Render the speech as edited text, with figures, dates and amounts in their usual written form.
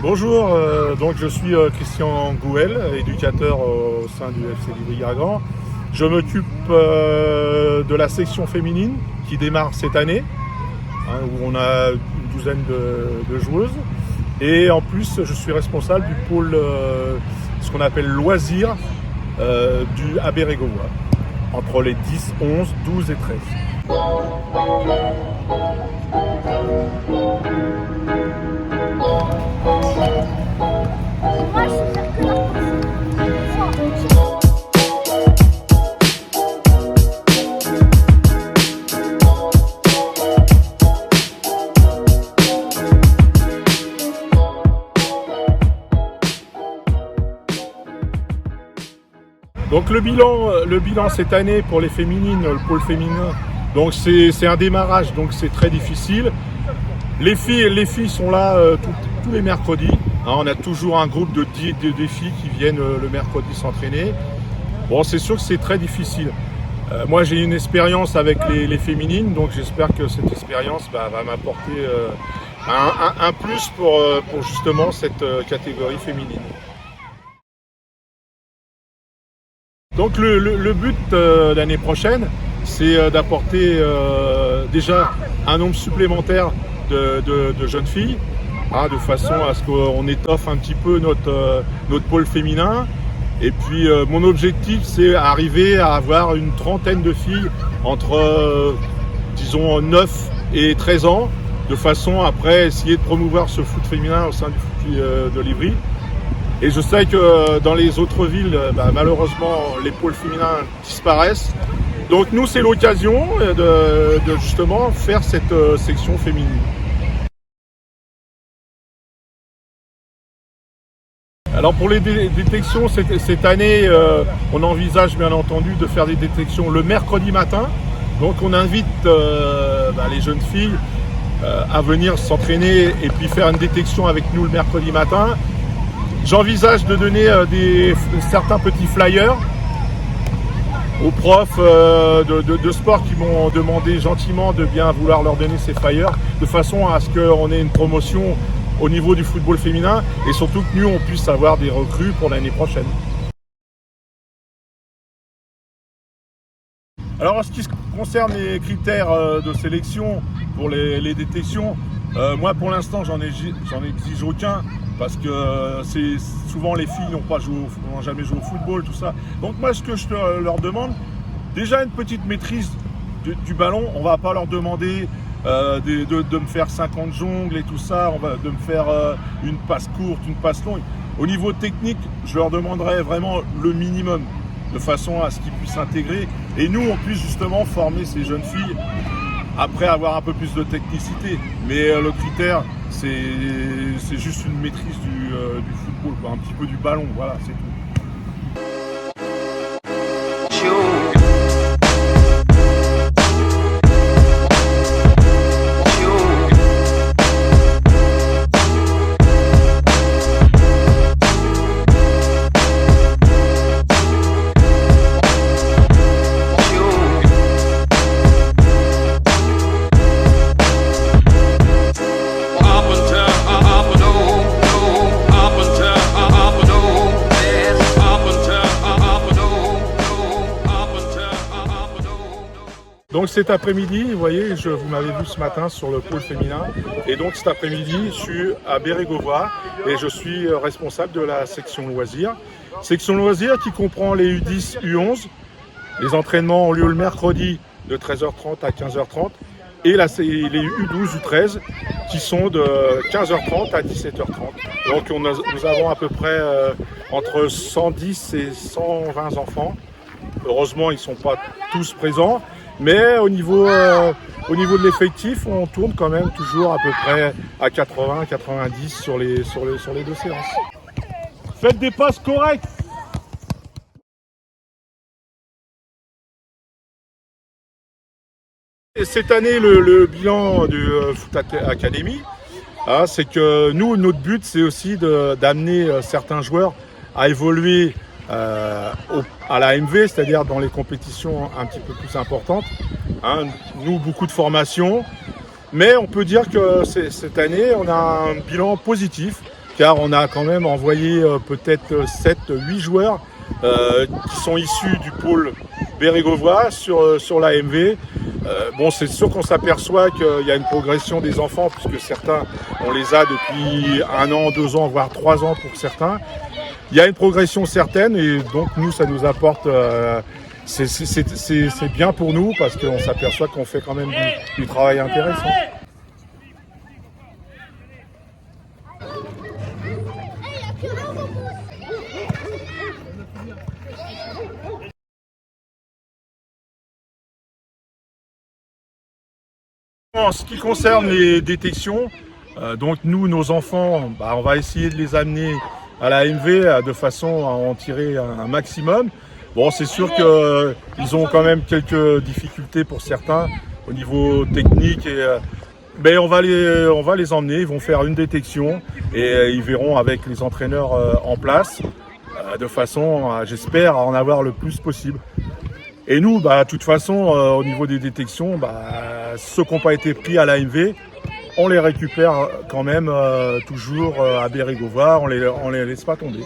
Bonjour, donc je suis Christian Gouel, éducateur au sein du FC Livry-Gargan. Je m'occupe de la section féminine qui démarre cette année, où on a une douzaine de joueuses. Et en plus, je suis responsable du pôle, ce qu'on appelle loisirs, du Bérégovois, entre les 10, 11, 12 et 13. Donc le bilan cette année pour les féminines, le pôle féminin, donc c'est un démarrage, donc c'est très difficile. Les filles sont là tous les mercredis. On a toujours un groupe de filles qui viennent le mercredi s'entraîner. Bon, c'est sûr que c'est très difficile. Moi, j'ai une expérience avec les féminines, donc j'espère que cette expérience va m'apporter un plus pour justement cette catégorie féminine. Donc le but l'année prochaine, c'est d'apporter déjà un nombre supplémentaire de jeunes filles, de façon à ce qu'on étoffe un petit peu notre pôle féminin. Et puis mon objectif, c'est arriver à avoir une trentaine de filles entre, disons, 9 et 13 ans, de façon après essayer de promouvoir ce foot féminin au sein du foot de Livry. Et je sais que dans les autres villes, malheureusement, les pôles féminins disparaissent. Donc nous, c'est l'occasion de justement faire cette section féminine. Alors pour les détections, cette année, on envisage bien entendu de faire des détections le mercredi matin. Donc on invite les jeunes filles à venir s'entraîner et puis faire une détection avec nous le mercredi matin. J'envisage de donner certains petits flyers aux profs de sport qui m'ont demandé gentiment de bien vouloir leur donner ces flyers, de façon à ce qu'on ait une promotion au niveau du football féminin et surtout que nous, on puisse avoir des recrues pour l'année prochaine. Alors en ce qui concerne les critères de sélection pour les détections, moi pour l'instant j'en exige aucun, parce que c'est souvent les filles n'ont jamais joué au football, tout ça. Donc moi ce que je leur demande, déjà une petite maîtrise du ballon. On va pas leur demander de me faire 50 jongles et tout ça, de me faire une passe courte, une passe longue. Au niveau technique, je leur demanderai vraiment le minimum, de façon à ce qu'ils puissent s'intégrer et nous on puisse justement former ces jeunes filles après avoir un peu plus de technicité. Mais le critère, c'est juste une maîtrise du football, un petit peu du ballon, voilà, c'est tout. Donc cet après-midi, vous voyez, vous m'avez vu ce matin sur le pôle féminin. Et donc cet après-midi, je suis à Bérégovois et je suis responsable de la section loisirs. Section loisirs qui comprend les U10, U11. Les entraînements ont lieu le mercredi de 13h30 à 15h30. Et là, c'est les U12, U13 qui sont de 15h30 à 17h30. Donc nous avons à peu près entre 110 et 120 enfants. Heureusement, ils ne sont pas tous présents. Mais au niveau de l'effectif, on tourne quand même toujours à peu près à 80-90 sur les deux séances. Faites des passes correctes. Et cette année, le bilan du Foot Academy, c'est que nous, notre but, c'est aussi d'amener certains joueurs à évoluer à la MV, c'est-à-dire dans les compétitions un petit peu plus importantes. Nous, beaucoup de formations, mais on peut dire que cette année, on a un bilan positif car on a quand même envoyé peut-être 7-8 joueurs qui sont issus du pôle Bérégovois sur l'AMV. Bon, c'est sûr qu'on s'aperçoit qu'il y a une progression des enfants, puisque certains, on les a depuis 1 an, 2 ans, voire 3 ans pour certains. Il y a une progression certaine et donc nous, ça nous apporte, c'est bien pour nous parce qu'on s'aperçoit qu'on fait quand même du travail intéressant. En ce qui concerne les détections, donc nous, nos enfants, on va essayer de les amener à la AMV de façon à en tirer un maximum. Bon, c'est sûr qu'ils ont quand même quelques difficultés pour certains au niveau technique, mais on va les emmener, ils vont faire une détection et ils verront avec les entraîneurs en place de façon, j'espère, à en avoir le plus possible. Et nous, de toute façon, au niveau des détections, ceux qui n'ont pas été pris à l'AMV, on les récupère quand même toujours à Bérégovois, on les laisse pas tomber.